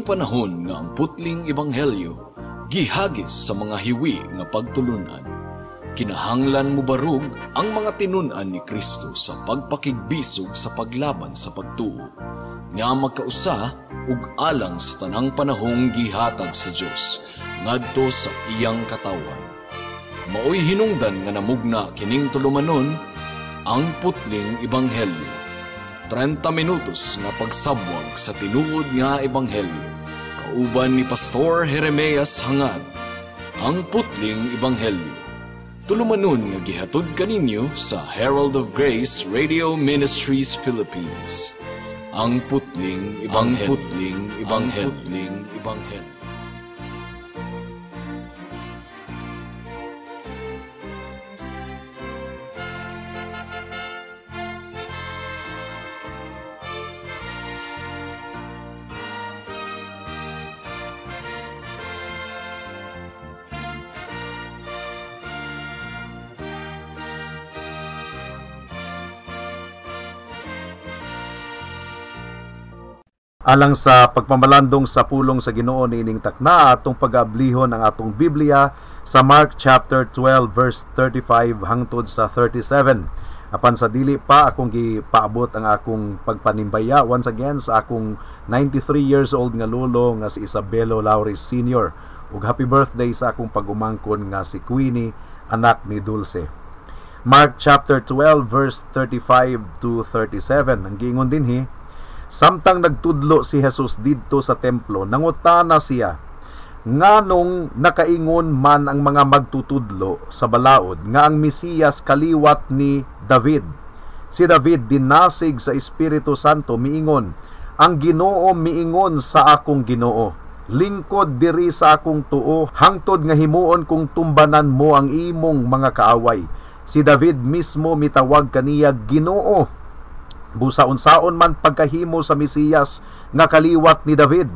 panahon nga ang putling ebanghelyo gihagis sa mga hiwi nga pagtulunan. Kinahanglan mo barug ang mga tinunan ni Kristo sa pagpakigbisog sa paglaban sa pagtuo, nga magkausa ug alang sa tanang panahong gihatag sa Dios ngadto sa iyang katawan. Maoy hinungdan nga namugna kining tulumanon ang putling ebanghelyo. 30 minutos nga pagsabwag sa tinuod nga ebanghelyo. Kauban ni Pastor Jeremias Hangad, ang putling ebanghelyo. Tulumanon nga gihatod kaninyo sa Herald of Grace Radio Ministries Philippines. Ang putling ebanghelyo. Ang putling ebanghelyo. Alang sa pagpamalandong sa pulong sa Ginoo niining takna atong pag-ablihon ang atong Biblia sa Mark chapter 12 verse 35 hangtod sa 37. Apan sa dili pa akong gipaabot ang akong pagpanimbaya once again sa akong 93 years old nga lolo nga si Isabelo Lauris Sr. ug happy birthday sa akong pag-umangkon nga si Queenie, anak ni Dulce. Mark chapter 12 verse 35 to 37. Ang giingon dinhi, samtang nagtudlo si Jesus didto sa templo, nangutana siya, nganong nakaingon man ang mga magtutudlo sa balaod nga ang Mesiyas kaliwat ni David. Si David dinasig sa Espiritu Santo miingon, ang Ginoo miingon sa akong Ginoo, lingkod diri sa akong tuo, hangtod nga himuon kong tumbanan mo ang imong mga kaaway. Si David mismo mitawag kaniya Ginoo. Busa unsaon man pagkahimo sa Mesiyas nga kaliwat ni David.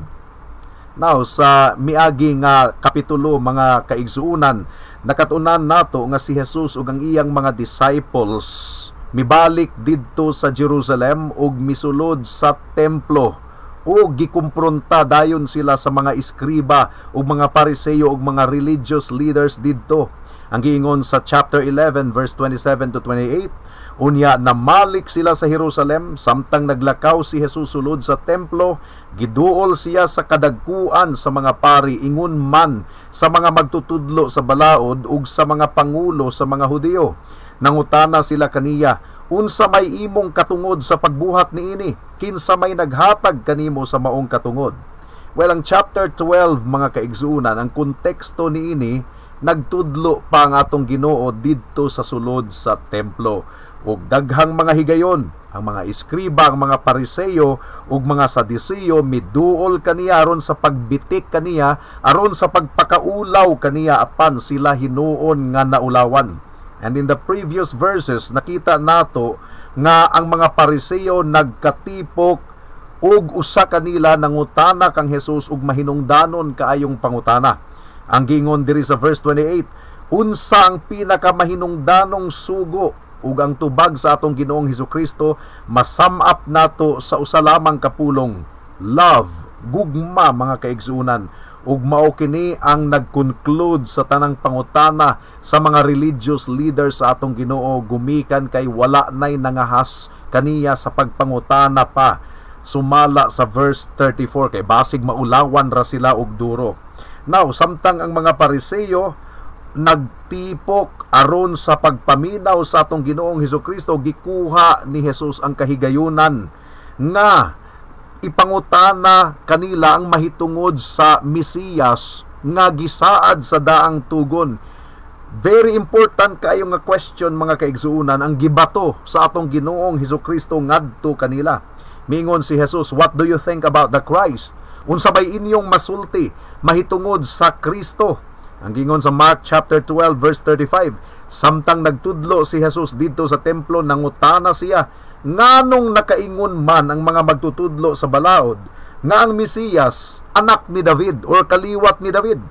Now sa miagi nga kapitulo mga kaigsuunan, nakatunan nato nga si Jesus ug ang iyang mga disciples mibalik didto sa Jerusalem ug misulod sa templo ug gikumpronta dayon sila sa mga iskriba ug mga Pariseo ug mga religious leaders didto. Ang giingon sa chapter 11 verse 27 to 28, unya namalik sila sa Jerusalem samtang naglakaw si Jesus sulod sa templo, giduol siya sa kadagkuan sa mga pari ingon man sa mga magtutudlo sa balaod ug sa mga pangulo sa mga Hudyo. Nangutana sila kaniya, unsa may imong katungod sa pagbuhat niini? Kinsa may naghatag kanimo sa maong katungod? Well, ang chapter 12 mga kaigsuunan, ang konteksto niini nagtudlo pa ang atong Ginoo didto sa sulod sa templo. Ug daghang mga higayon, ang mga iskriba, ang mga Pariseo ug mga Saduceo miduol kaniya aron sa pagbitik kaniya, aron sa pagpakaulaw kaniya apan sila hinuon nga naulawan. And in the previous verses nakita nato nga ang mga Pariseo nagkatipok ug usa kanila nangutana kang Jesus ug mahinungdanon kaayong pangutana. Ang gingon diri sa verse 28, unsa ang pinakamahinungdanong sugo? Ug ang tubag sa atong Ginoong Hesukristo masam-up nato sa usa lamang kapulong, love, gugma mga kaigsuunan. Ug mao kini ang nag-conclude sa tanang pangutana sa mga religious leaders sa atong Ginoo, gumikan kay wala nay nangahas kaniya sa pagpangutana pa. Sumala sa verse 34 kay basig maulawan ra sila og duro. Now, samtang ang mga Pariseo nagtipok aron sa pagpaminaw sa atong Ginoong Hesukristo, gikuha ni Jesus ang kahigayunan nga ipangutana kanila ang mahitungod sa Mesiyas nga gisaad sa daang tugon. Very important kayo nga question mga kaigsuunan ang gibato sa atong Ginoong Hesukristo ngadto kanila. Mingon si Jesus, what do you think about the Christ? Unsa bay inyong masulti mahitungod sa Kristo? Ang gingon sa Mark chapter 12 verse 35, samtang nagtudlo si Jesus dito sa templo, nangutana siya, nganong nakaingon man ang mga magtutudlo sa balaod nga ang Mesiyas anak ni David or kaliwat ni David?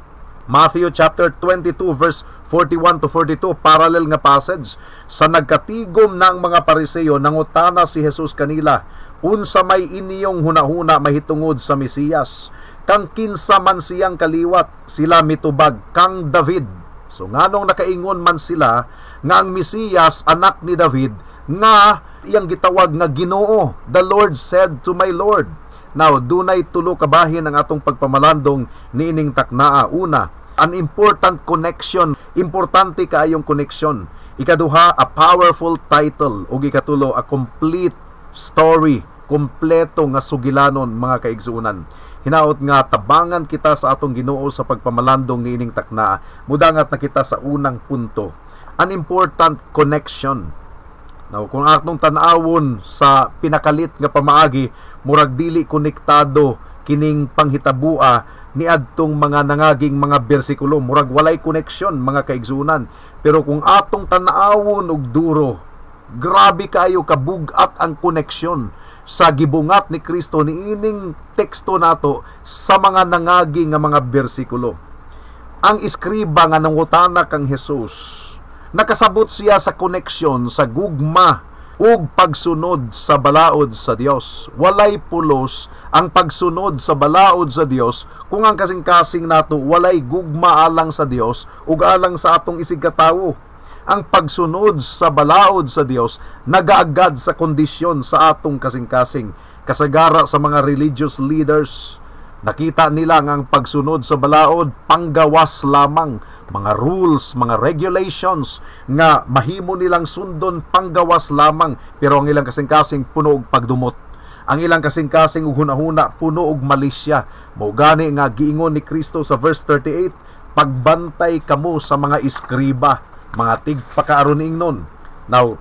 Matthew chapter 22 verse 41 to 42, parallel nga passage. Sa nagkatigom na ang mga Pariseo, nangutana si Jesus kanila, unsa may iniyong hunahuna mahitungod sa Mesiyas? kang kinsa man siyang kaliwat, sila mitubag kang David. So nganong nakaingon man sila nga ang Mesiyas anak ni David, nga iyang gitawag nga Ginoo. The Lord said to my Lord. Now dunay tulo ka bahin ang atong pagpamalandong niining taknaa. Una, an important connection, importante kaayong connection. Ikaduha, a powerful title. Ug ikatulo, a complete story, kompleto nga sugilanon, mga kaigsuunan. Hinaot nga tabangan kita sa atong Ginoo sa pagpamalandong niining taknaa. Mudangat na kita sa unang punto, an important connection. Now, kung atong tanawon sa pinakalit nga pamaagi, murag dili konektado kining panghitabua ni adtong mga nangaging mga bersikulo, murag walay connection, mga kaigsuunan. Pero kung atong tanawon og duro, grabe kayo kabugat ang connection sa gibungat ni Kristo niining teksto nato sa mga nangagi nga mga bersikulo. Ang iskriba nga nangutana kang Jesus, nakasabot siya sa koneksyon sa gugma ug pagsunod sa balaod sa Dios. Walay pulos ang pagsunod sa balaod sa Dios kung ang kasing-kasing nato walay gugma alang sa Dios ug alang sa atong isig katawo. Ang pagsunod sa balaod sa Dios nagaagad sa kondisyon sa atong kasing-kasing. Kasagara sa mga religious leaders, nakita nila nga ang pagsunod sa balaod panggawas lamang, mga rules, mga regulations nga mahimo nilang sundon panggawas lamang, pero ang ilang kasing-kasing puno og pagdumot. Ang ilang kasing-kasing ug hunahuna puno og malisya. Mao gani nga giingon ni Kristo sa verse 38, pagbantay kamo sa mga iskriba, mga tigpakaaron ingnon. Now,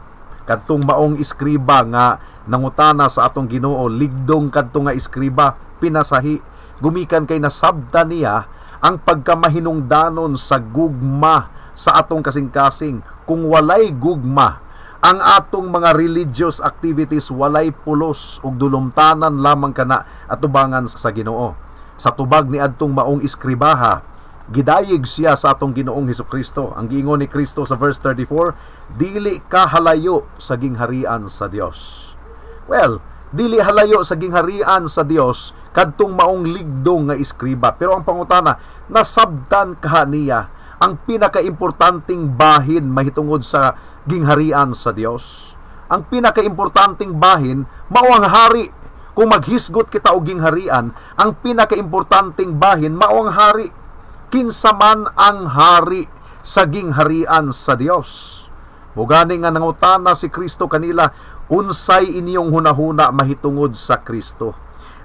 kadtong maong iskriba nga nangutana sa atong Ginoo, ligdong kadtong nga iskriba pinasahi, gumikan kay nasabta niya ang pagkamahinungdanon sa gugma sa atong kasing-kasing. Kung walay gugma ang atong mga religious activities, walay pulos ug dulumtanan lamang kana atubangan sa Ginoo. Sa tubag ni adtong maong iskribaha, gidayeg siya sa atong Ginoong Hesukristo. Ang giingon ni Kristo sa verse 34, dili ka halayo sa gingharian sa Dios. Well, dili halayo sa gingharian sa Dios kadtong maong ligdong nga iskriba. Pero ang pangutana, nasabtan kaha niya ang pinakaimportanting bahin mahitungod sa gingharian sa Dios. Ang pinakaimportanting bahin mao ang hari. Kung maghisgot kita og gingharian, ang pinakaimportanting bahin mao ang hari. Kinsa man ang hari sa gingharian sa Dios. Mugani nga nangutana si Kristo kanila, unsay inyong hunahuna mahitungod sa Kristo?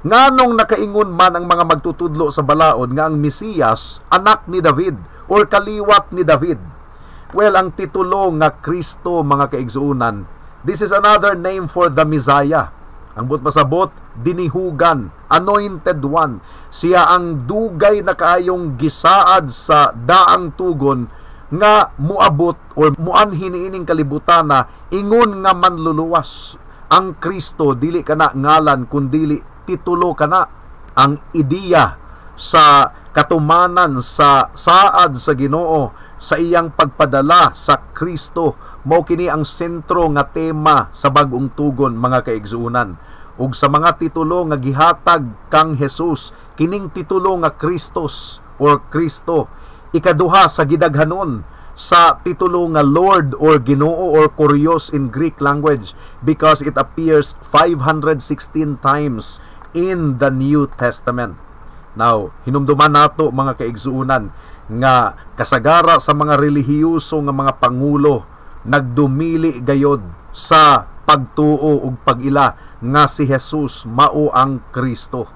Nganong nakaingon man ang mga magtutudlo sa balaod nga ang Mesiyas anak ni David or kaliwat ni David? Well, ang titulo nga Kristo, mga kaigsuunan, this is another name for the Messiah. Ang but pasabot, dinihugan, anointed one. Siya ang dugay na kaayong gisaad sa daang tugon nga muabot or muanhin ining kalibutan na ingon nga manluluwas. Ang Kristo dili kana ngalan kundili titulo kana. Ang ideya sa katumanan sa saad sa Ginoo sa iyang pagpadala sa Kristo, mao kini ang sentro nga tema sa bag-ong tugon, mga kaigsuunan. Ug sa mga titulo nga gihatag kang Jesus, kining titulo nga Kristos or Kristo, ikaduha sa gidaghanon sa titulo nga Lord or Ginoo or Kurios in Greek language, because it appears 516 times in the New Testament. Now, hinumduman nato, mga kaigsuunan, nga kasagara sa mga relihiyoso nga mga pangulo nagdumili gayod sa pagtuo ug pag-ila nga si Jesus mao ang Kristo.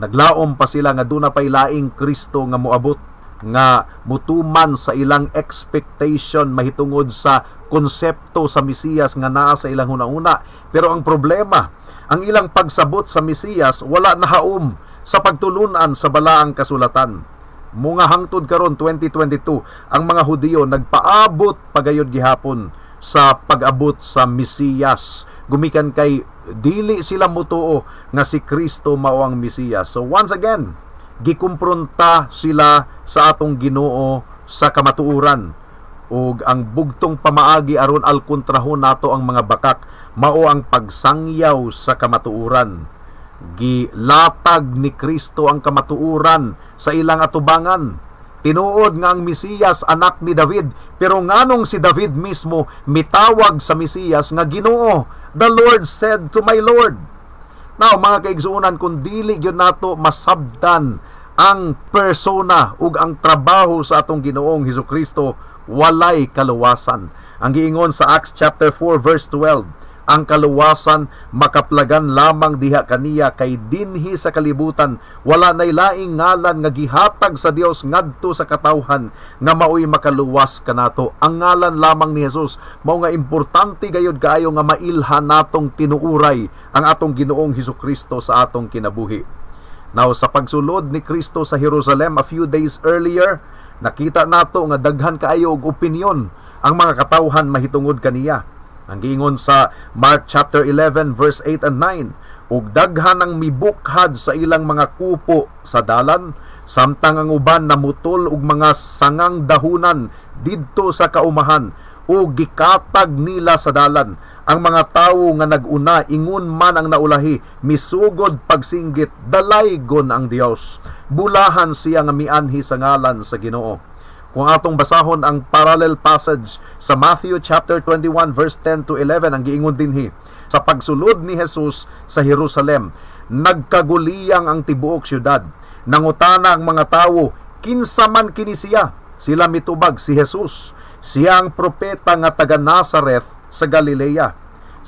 Naglaom pa sila nga duna pay laing Kristo nga moabot, nga mutuman sa ilang expectation mahitungod sa konsepto sa Mesiyas nga naa sa ilang hunahuna. Pero ang problema, ang ilang pagsabot sa Mesiyas wala nahaom sa pagtulunan sa balaang kasulatan. Mga hangtod karon 2022, ang mga Hudiyo nagpaabot pagayod gihapon sa pag-abot sa Mesiyas. Gumikan kay dili sila mutuo nga si Kristo mao ang Mesiyas. So once again, gikumpronta sila sa atong Ginoo sa kamatuuran. Ug ang bugtong pamaagi aron alkontrahon nato ang mga bakak, mao ang pagsangyaw sa kamatuuran. gilatag ni Kristo ang kamatuuran sa ilang atubangan. Tinuod nga ang Mesiyas anak ni David, pero nganong si David mismo mitawag sa Mesiyas nga Ginoo. The Lord said to my Lord. Now, mga kaigsuunan, kung dili gyud nato masabdan ang persona ug ang trabaho sa atong Ginoong Hesukristo, walay kaluwasan. Ang giingon sa Acts chapter 4 verse 12, ang kaluwasan makaplagan lamang diha kaniya kay dinhi sa kalibutan wala nay laing ngalan nga gihatag sa Dios ngadto sa katawhan nga maoy makaluwas kanato. Ang ngalan lamang ni Jesus mao nga importante gayud kaayo nga mailhan natong tinuuray ang atong Ginoong Hesukristo sa atong kinabuhi. Now, sa pagsulod ni Kristo sa Jerusalem a few days earlier, nakita nato nga daghan kaayo og opinyon ang mga katawhan mahitungod kaniya. Ang giingon sa Mark chapter 11 verse 8 and 9, ug daghan ang mibukhad sa ilang mga kupo sa dalan, samtang ang uban namutol og mga sangang dahunan didto sa kaumahan, ug gikatag nila sa dalan. Ang mga tawo nga naguna ingon man ang naulahi, misugod pagsinggit, dalaygon ang Dios. Bulahan siya nga mianhi sa ngalan sa Ginoo. Kung atong basahon ang parallel passage sa Matthew chapter 21 verse 10 to 11, ang giingon dinhi, sa pagsulod ni Jesus sa Jerusalem, nagkaguliyang ang tibuok syudad. Nangutana ang mga tawo, kinsa man kini siya? Sila mitubag, si Jesus. Siya ang propeta nga taga Nazareth sa Galilea.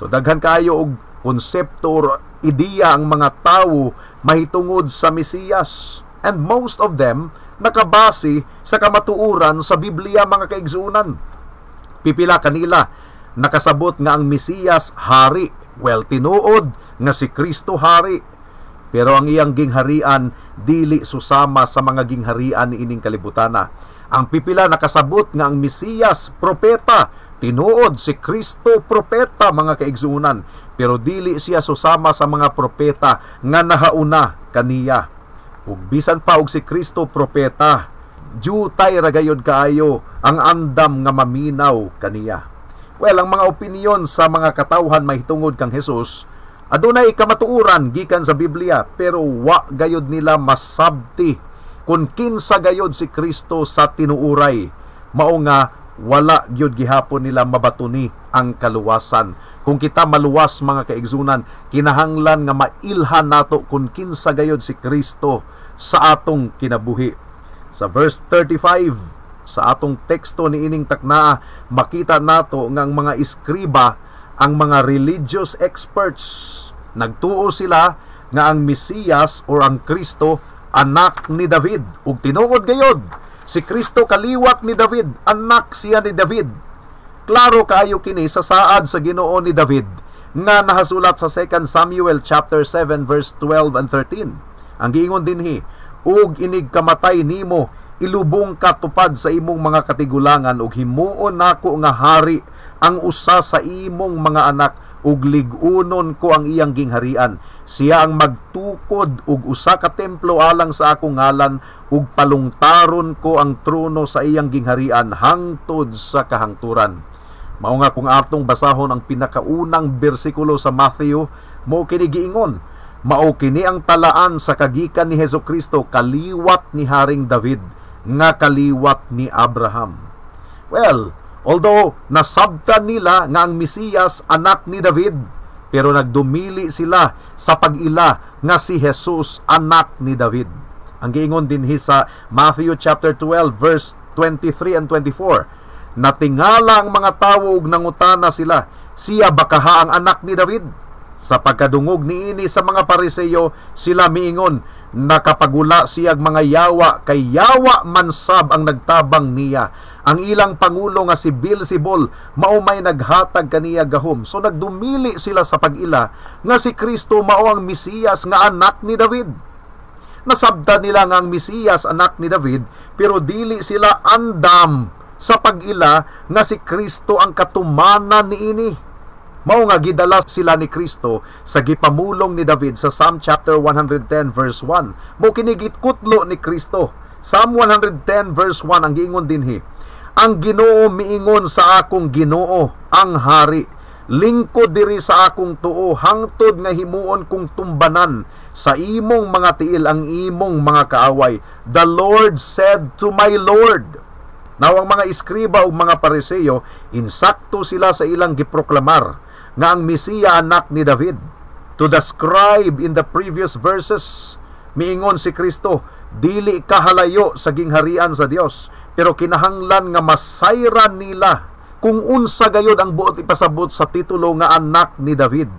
So daghan kaayo og konsepto or ideya ang mga tawo mahitungod sa Mesiyas. And most of them nakabase sa kamatuuran sa Biblia, mga kaigsuunan. Pipila kanila nakasabot nga ang Mesiyas hari. Well, tinuod nga si Kristo hari, pero ang iyang gingharian dili susama sa mga gingharian ni ining kalibutana. Ang pipila nakasabot nga ang Mesiyas propeta, tinuod si Kristo propeta, mga kaigsuunan, pero dili siya susama sa mga propeta nga nahauna kaniya. Ug bisan pa og si Kristo propeta, jutay ra gayud kaayo ang andam nga maminaw kaniya. Well, ang mga opinyon sa mga katawhan mahitungod kang Jesus adunay kamatuoran gikan sa Biblia, pero wa gayud nila masabti kung kinsa gayud si Kristo sa tinuuray. Mao nga wala gyud gihapon nila mabatuni ang kaluwasan. Kung kita maluwas, mga kaigsunan, kinahanglan nga mailhan nato kung kinsa gayud si Kristo sa atong kinabuhi. Sa verse 35 sa atong teksto ni ining taknaa, makita nato nga ang mga iskriba, ang mga religious experts, nagtuo sila nga ang Mesiyas or ang Kristo anak ni David. Ug tinuod gayod, si Kristo kaliwat ni David, anak siya ni David. Klaro kaayo kini sa saad sa Ginoo ni David nga nahasulat sa 2 Samuel chapter 7 verse 12 and 13. Ang giingon dinhi, ug inig kamatay nimo, ilubong ka tupad sa imong mga katigulangan, ug himuon nako nga hari ang usa sa imong mga anak, ug ligunon ko ang iyang gingharian. Siya ang magtukod ug usa ka templo alang sa akong ngalan, ug palungtaron ko ang trono sa iyang gingharian hangtod sa kahangturan. Mao nga kung atong basahon ang pinakaunang bersikulo sa Matthew, mao kini giingon, mao kini ang talaan sa kagikan ni Hesukristo, kaliwat ni Haring David, nga kaliwat ni Abraham. Well, although nasabtan nila nga ang Mesiyas anak ni David, pero nagdumili sila sa pag-ila nga si Jesus anak ni David. Ang giingon dinhi sa Matthew chapter 12 verse 23 and 24, natingala ang mga tawo ug nangutana sila, siya bakaha ang anak ni David? Sa pagkadungog niini sa mga Pariseyo, sila miingon, nakapagula siyag mga yawa, kay yawa mansab ang nagtabang niya. Ang ilang pangulo nga si Beelzebul, mao may naghatag kaniya gahom. So nagdumili sila sa pag-ila nga si Kristo mao ang Mesiyas nga anak ni David. Nasabtan nila nga ang Mesiyas anak ni David, pero dili sila andam sa pag-ila nga si Kristo ang katumanan niini. Mao nga gidala sila ni Kristo sa gipamulong ni David sa Psalm chapter 110 verse 1. Mao kini gitkutlo ni Kristo. Psalm 110 verse 1 ang giingon dinhi, ang Ginoo miingon sa akong Ginoo, ang hari, lingkod diri sa akong tuo, hangtod nga himuon kong tumbanan sa imong mga tiil ang imong mga kaaway. The Lord said to my Lord. Now ang mga iskriba ug mga Pariseo, insakto sila sa ilang giproklamar nga ang Mesiya anak ni David. To the scribe in the previous verses, miingon si Kristo, dili kahalayo sa gingharian sa Dios, pero kinahanglan nga masayran nila kung unsa gayud ang buot ipasabot sa titulo nga anak ni David.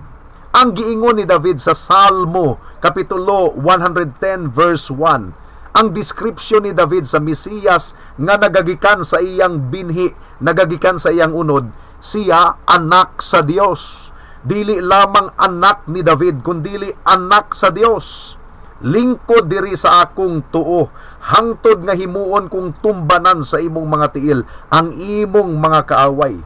Ang giingon ni David sa Salmo kapitulo 110 verse 1, ang description ni David sa Mesiyas nga nagagikan sa iyang binhi, nagagikan sa iyang unod, siya anak sa Dios. Dili lamang anak ni David, kundili anak sa Dios. Lingkod diri sa akong tuo, hangtod nga himuon kong tumbanan sa imong mga tiil ang imong mga kaaway.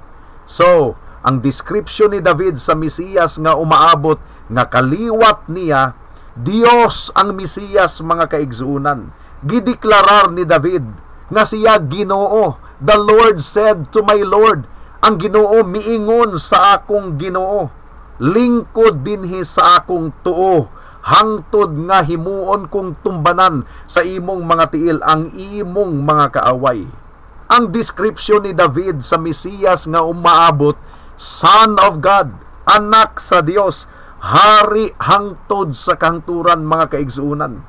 So, ang description ni David sa Mesiyas nga umaabot, nga kaliwat niya, Dios ang Mesiyas, mga kaigsuunan. Gideklarar ni David nga siya Ginoo. The Lord said to my Lord, ang Ginoo miingon sa akong Ginoo, lingkod dinhi sa akong tuo, hangtod nga himuon kong tumbanan sa imong mga tiil ang imong mga kaaway. Ang description ni David sa Mesiyas nga umaabot, Son of God, anak sa Dios, hari hangtod sa kahangturan, mga kaigsuunan.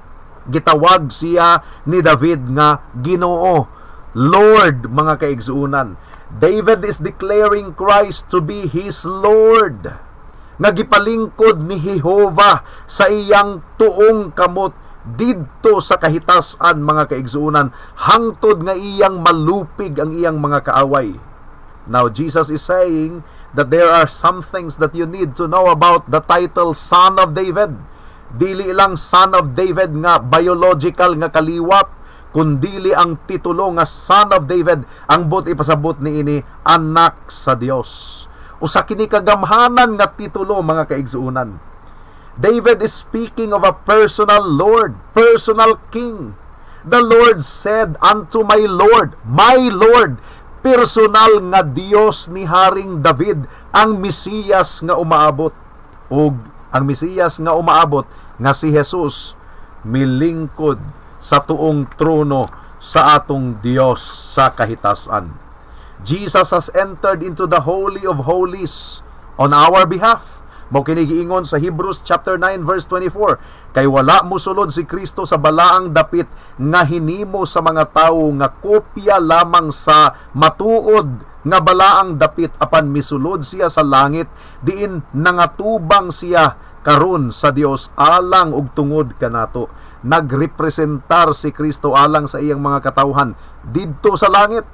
Gitawag siya ni David nga Ginoo, Lord, mga kaigsuunan. David is declaring Christ to be his Lord. Nagipalingkod ni Jehovah sa iyang tuong kamot didto sa kahitasan, mga kaigsuunan, hangtod nga iyang malupig ang iyang mga kaaway. Now Jesus is saying that there are some things that you need to know about the title Son of David. Dili lang Son of David nga biological nga kaliwat, kundili ang titulo nga Son of David ang but ipasabot ni ini anak sa Dios. Usa kini kagamhanan nga titulo, mga kaigsuunan. David is speaking of a personal Lord, personal King. The Lord said unto my Lord, personal nga Dios ni Haring David, ang Mesiyas nga umaabot. Ug ang Mesiyas nga umaabot nga si Jesus milingkod sa tuong trono sa atong Dios sa kahitasan. Jesus has entered into the Holy of Holies on our behalf. Mao kini giingon sa Hebrews chapter 9 verse 24, kay wala mosulod si Kristo sa balaang dapit nga hinimo sa mga tawo nga kopya lamang sa matuod nga balaang dapit, apan misulod siya sa langit diin nangatubang siya karon sa Dios alang og tungod kanato. Nagrepresentar si Kristo alang sa iyang mga katawhan didto sa langit.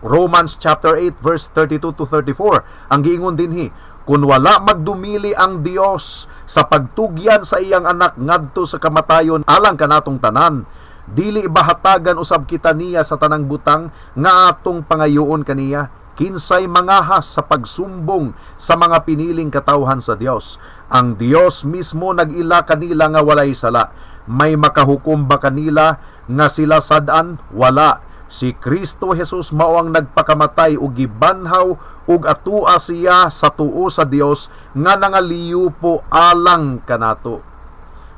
Romans chapter 8 verse 32 to 34 ang giingon dinhi, kun wala magdumili ang Dios sa pagtugyan sa iyang anak ngadto sa kamatayon alang kanatong tanan, dili bahatagan usab kita niya sa tanang butang nga atong pangayoon kaniya, kinsay mangahas sa pagsumbong sa mga piniling katawhan sa Dios. Ang Dios mismo nag-ila kanila nga walay sala. May makahukom ba kanila nga sila sad-an? Wala. Si Kristo Jesus mao ang nagpakamatay ug gibanhaw ug atua siya sa tuo sa Dios nga nangaliyo po alang kanato.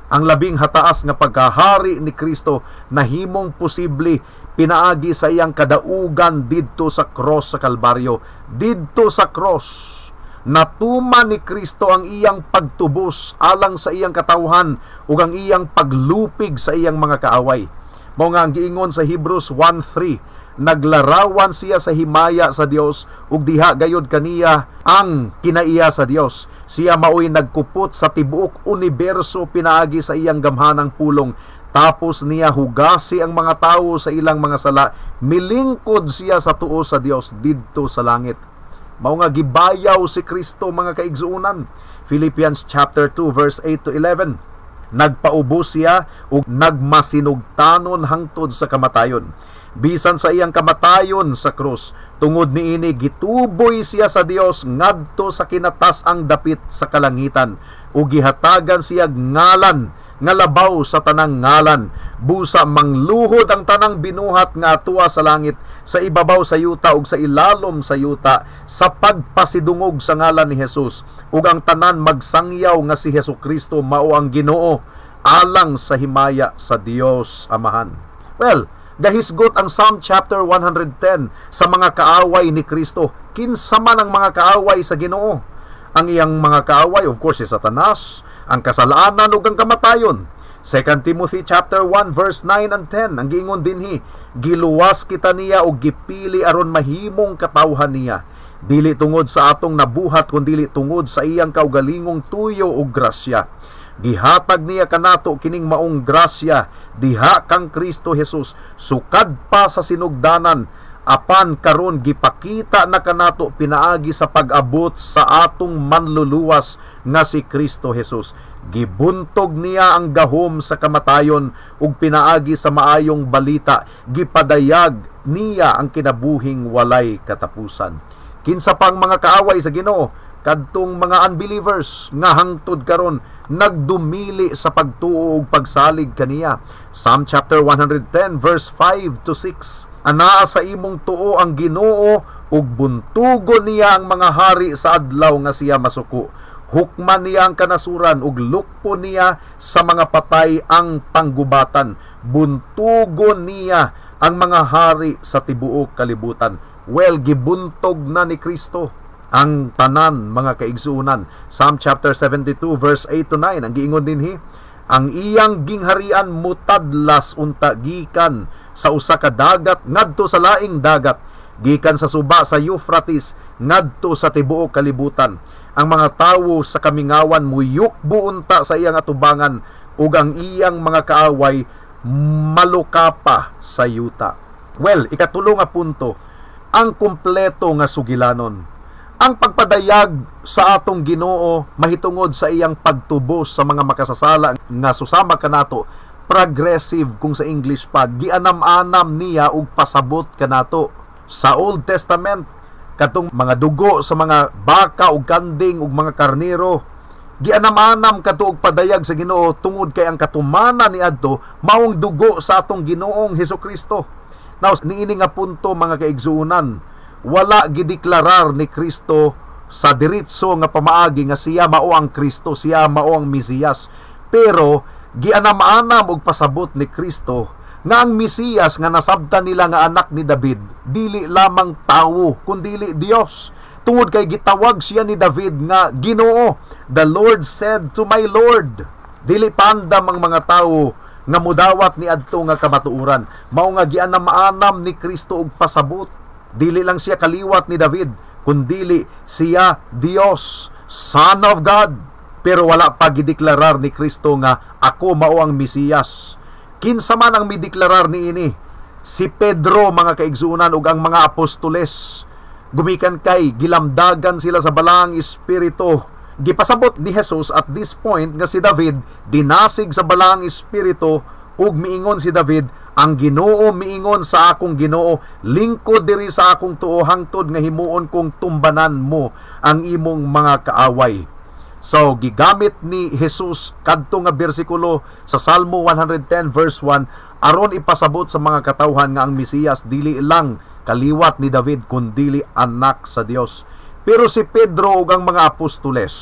Ang labing hataas nga pagkahari ni Kristo nahimong posible pinaagi sa iyang kadaugan didto sa cross sa Kalbaryo. Didto sa cross natuman ni Kristo ang iyang pagtubos alang sa iyang katawhan ug ang iyang paglupig sa iyang mga kaaway. Mao nga ang giingon sa Hebrews 1:3, naglarawan siya sa himaya sa Dios ug diha gayud kaniya ang kinaiya sa Dios. Siya maoy nagkupot sa tibuok universo pinaagi sa iyang gamhanang pulong. Tapos niya hugasi ang mga tawo sa ilang mga sala. Milingkod siya sa tuo sa Dios didto sa langit. Mao nga gibayaw si Kristo, mga kaigsuunan. Philippians chapter 2 verse 8 to 11. Nagpaubos siya ug nagmasinugtanon hangtod sa kamatayon. Bisan sa iyang kamatayon sa krus, tungod niini gituboy siya sa Dios ngadto sa kinatas-ang dapit sa kalangitan ug gihatagan siya ngalan nga labaw sa tanang ngalan. Busa mangluhod ang tanang binuhat nga atua sa langit, sa ibabaw sa yuta ug sa ilalom sa yuta, sa pagpasidungog sa ngalan ni Jesus. Ug ang tanan magsangyaw nga si Hesukristo mao ang Ginoo, alang sa himaya sa Dios Amahan. Well, gahisgot ang Psalm chapter 110 sa mga kaaway ni Kristo. Kinsa man ang mga kaaway sa Ginoo? Ang iyang mga kaaway, of course, si Satanas, ang kasalanan ug ang kamatayon. 2 Timothy chapter 1 verse 9 and 10 ang giingon dinhi, giluwas kita niya og gipili aron mahimong katawhan niya, dili tungod sa atong nabuhat kundi tungod sa iyang kaugalingong tuyo ug grasya. Gihatag niya kanato kining maong grasya diha kang Kristo Jesus sukad pa sa sinugdanan, apan karon gipakita na kanato pinaagi sa pag-abot sa atong manluluwas nga si Kristo Jesus. Gibuntog niya ang gahom sa kamatayon ug pinaagi sa maayong balita. Gipadayag niya ang kinabuhing walay katapusan. Kinsa pang mga kaaway sa Ginoo? Kadtong mga unbelievers nga hangtod karon nagdumili sa pagtuo ug pagsalig kaniya. Psalm chapter 110 verse 5 to 6. Anaa sa imong tuo ang Ginoo ug buntugon niya ang mga hari sa adlaw nga siya masuko. Hukman niya ang kanasuran ug lukpo niya sa mga patay ang panggubatan. Buntugon niya ang mga hari sa tibuok kalibutan. Well, gibuntog na ni Kristo ang tanan mga kaigsuunan. Psalm chapter 72 verse 8 to 9 ang giingon dinhi, ang iyang gingharian mutadlas unta gikan sa usa ka dagat ngadto sa laing dagat, gikan sa suba sa Euphrates ngadto sa tibuok kalibutan. Ang mga tawo sa kamingawan muyukbo unta sa iyang atubangan ug ang iyang mga kaaway malukapa sa yuta. Well, ikatulo nga punto, ang kumpleto nga sugilanon. Ang pagpadayag sa atong Ginoo mahitungod sa iyang pagtubos sa mga makasasala nga susama kanato, progressive kung sa English pa, gianam-anam niya ug pasabot kanato. Sa Old Testament, katong mga dugo sa mga baka ug kanding ug mga karnero, gianam-anam kadto og padayag sa Ginoo tungod kay ang katumana niadto maong dugo sa atong Ginoong Hesukristo. Now, niini nga punto mga kaigsuunan, wala gideklarar ni Kristo sa diretso nga pamaagi nga siya mao ang Kristo, siya mao ang Mesiyas. Pero gianam-anam og pasabot ni Kristo nga ang Mesiyas nga nasabtan nila nga anak ni David dili lamang tawo kundi Dios. Tungod kay gitawag siya ni David nga Ginoo. The Lord said to my Lord. Dili pandam ang mga tawo nga mudawat ni adto nga kamatuoran. Mao nga gianam-anam ni Kristo og pasabot. Dili lang siya kaliwat ni David kundi siya Dios, Son of God. Pero wala pa gideklarar ni Kristo nga ako mao ang Mesiyas. Kinsa man ang mideklarar niini? Si Pedro mga kaigsuunan ug ang mga apostoles. Gumikan kay gilamdagan sila sa balang espiritu. Gipasabot ni Jesus at this point nga si David dinasig sa balang espiritu ug miingon si David, ang Ginoo miingon sa akong Ginoo, lingkod diri sa akong tuo hangtod nga himuon kong tumbanan mo ang imong mga kaaway. So, gigamit ni Jesus kadto nga bersikulo sa Salmo 110 verse 1 aron ipasabot sa mga katawhan nga ang Mesiyas dili lang kaliwat ni David kundi anak sa Dios. Pero si Pedro ug ang mga apostoles,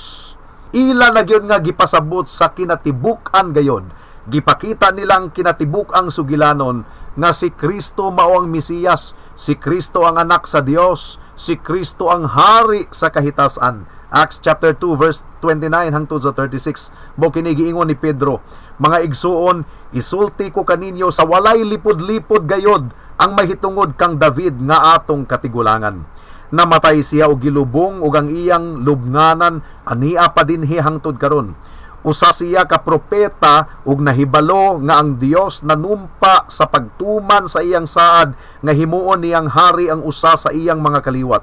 ila na gyud nga gipasabot sa kinatibuk-an gayod. Gipakita nilang kinatibuk-ang sugilanon nga si Kristo mao ang Mesiyas, si Kristo ang anak sa Dios, si Kristo ang hari sa kahitasan. Acts chapter 2 verse 29 hangtod sa 36. Mo kini giingon ni Pedro, mga igsuon, isulti ko kaninyo sa walay lipod-lipod gayod ang mahitungod kang David nga atong katigulangan. Namatay siya og gilubong ug ang iyang lubnganan ania pa dinhi hangtod karon. Usa siya ka propeta ug nahibalo nga ang Dios nanumpa sa pagtuman sa iyang saad nga himuon niyang hari ang usa sa iyang mga kaliwat.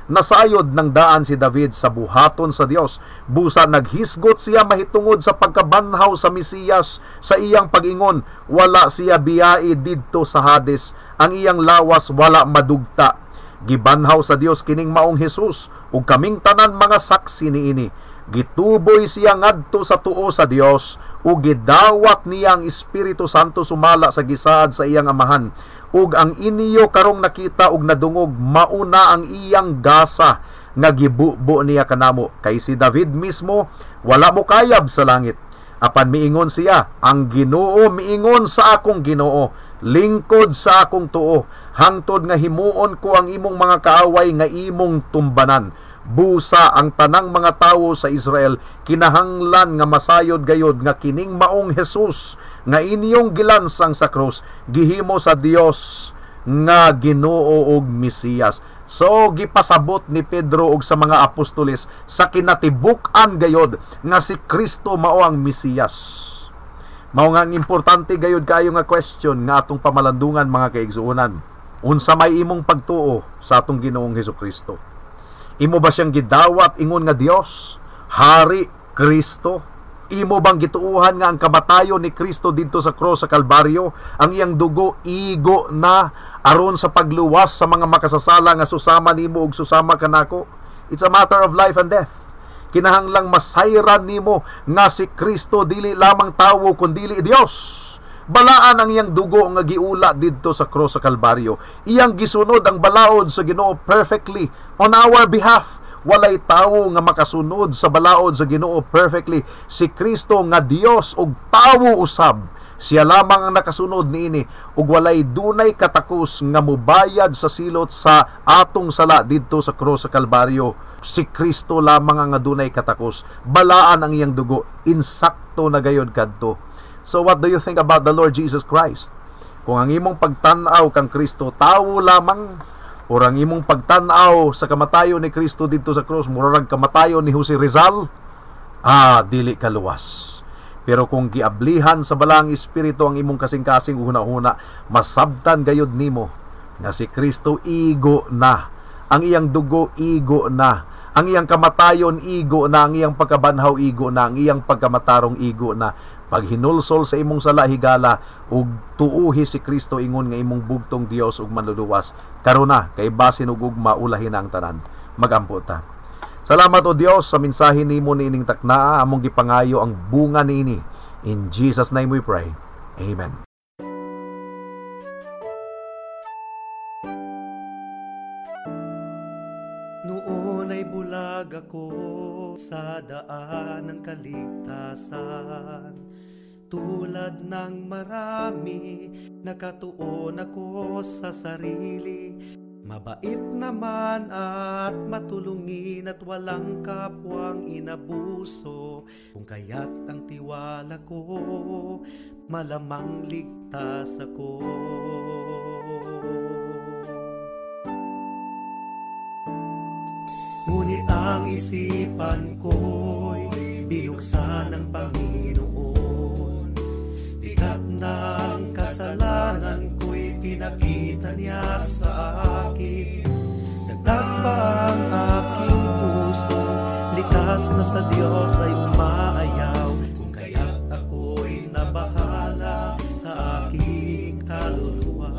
Nasayod ng daan si David sa buhaton sa Dios. Busa naghisgot siya mahitungod sa pagkabanhaw sa Mesiyas sa iyang pag-ingon, wala siya biyai didto sa Hades, ang iyang lawas wala madugta. Gibanhaw sa Dios kining maong Hesus ug kaming tanan mga saksi niini. Gituboy siya ngadto sa tuo sa Dios ug gidawat niya ang Espiritu Santo sumala sa gisaad sa iyang amahan. Ug ang iniyo karong nakita ug nadungog mauna ang iyang gasa nga gibubo niya kanamo. Kay si David mismo wala mo kayab sa langit. Apan miingon siya, ang Ginoo miingon sa akong Ginoo, lingkod sa akong tuo, hangtod nga himuon ko ang imong mga kaaway nga imong tumbanan. Busa ang tanang mga tawo sa Israel, kinahanglan nga masayod gayod nga kining maong Jesus nga inyong gilansang sa krus, gihimo sa Dios nga Ginoo ug Mesiyas. So gipasabot ni Pedro ug sa mga apostoles sa kinatibuk-an gayod nga si Kristo mao ang Mesiyas. Mao nga importante gayod kayo nga question nga atong pamalandungan mga kaigsuonan. Unsa may imong pagtuo sa atong Ginoong Hesukristo? Imo ba siyang gidawat ingon nga Dios, Hari, Kristo? Imo bang gituuhan nga ang kamatayon ni Kristo didto sa cross sa Kalbaryo, ang iyang dugo igo na aron sa pagluwas sa mga makasasala nga susama nimo ug susama kanako? It's a matter of life and death. Kinahanglang masayran nimo nga si Kristo dili lamang tawo kundi Dios. Balaan ang iyang dugo nga giula didto sa cross sa Kalbaryo. Iyang gisunod ang balaod sa Ginoo perfectly on our behalf. Walay tawo nga makasunod sa balaod sa Ginoo perfectly. Si Kristo nga Dios ug tawo usab, siya lamang ang nakasunod niini ug walay dunay katakos nga mubayad sa silot sa atong sala didto sa cross sa Kalbaryo. Si Kristo lamang ang dunay katakos. Balaan ang iyang dugo, insakto na gayod kadto. So what do you think about the Lord Jesus Christ? Kung ang imong pagtan-aw kang Kristo tawo lamang, o ang imong pagtan-aw sa kamatayon ni Kristo dito sa krus, murag kamatayon ni Jose Rizal, dili kaluwas. Pero kung giablihan sa balang espiritu ang imong kasing-kasing una-una, masabtan gayud nimo nga si Kristo igo na, ang iyang dugo igo na, ang iyang kamatayon igo na, ang iyang pagkabanhaw igo na, ang iyang pagkamatarong igo na. Pag hinulsol sa imong sala higala ug tuuhi si Kristo ingon nga imong bugtong Dios ug manluluwas, karuna kay basin ug ugma ulahin ang tanan. Magampo ta. Salamat o Dios sa mensahe nimo niining taknaa, among gipangayo ang bunga niini. In Jesus name we pray. Amen. Noon ay bulag ako sa daan ng kaligtasan. Tulad ng marami, nakatuon ako sa sarili. Mabait naman at matulungin at walang kapwang inabuso. Kung kaya't ang tiwala ko, malamang ligtas ako. Ngunit ang isipan ko'y binuksan ng Panginoon. Bigat ng kasalanan ko'y pinakita niya sa akin. Dagdag pa ang aking puso, likas na sa Diyos ay umaayaw. Kung kaya't ako'y nabahala sa aking kaluluwa.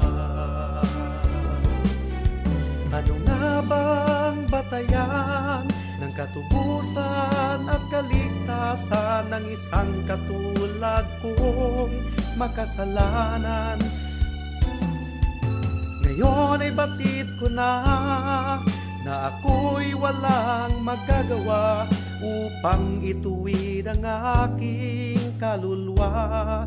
Ano nga bang batayan ng katubusan at kaligtasan ng isang katulad kong makasalanan? Ngayon ay batid ko na ako'y walang magagawa upang ituwid ang aking kaluluwa.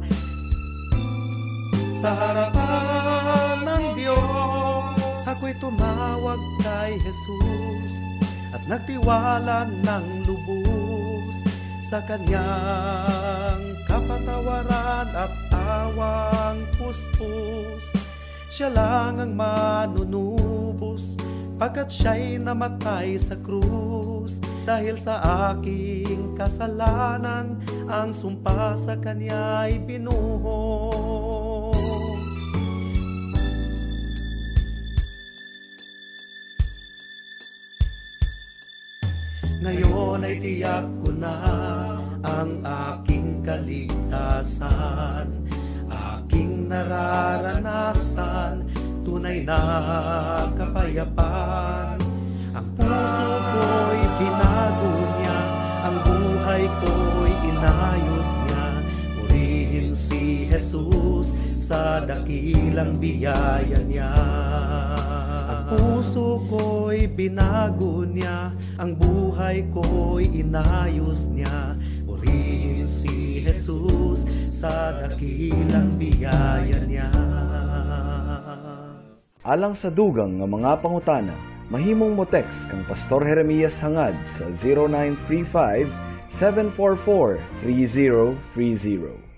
Sa harapan ng Diyos, ako'y tumawag kay Jesus at nagtiwala ng lubos sa kanyang kapatawaran at awang puspos. Siya lang ang manunubos pagkat siya'y namatay sa krus. Dahil sa aking kasalanan, ang sumpa sa kanya'y binuhos. Ngayon ay tiyak ko na ang aking kaligtasan, aking nararanasan, tunay na kapayapaan. Ang puso ko'y binago niya, ang buhay ko'y inayos niya. Purihin si Jesus sa dakilang biyaya niya. Ang puso ko'y binago niya, ang buhay ko'y inayos niya. Purihin si Jesus sa dakilang biyaya niya. Alang sa dugang nga mga pangutana, mahimong mo text kang Pastor Jeremias hangad sa 0935-744-3030.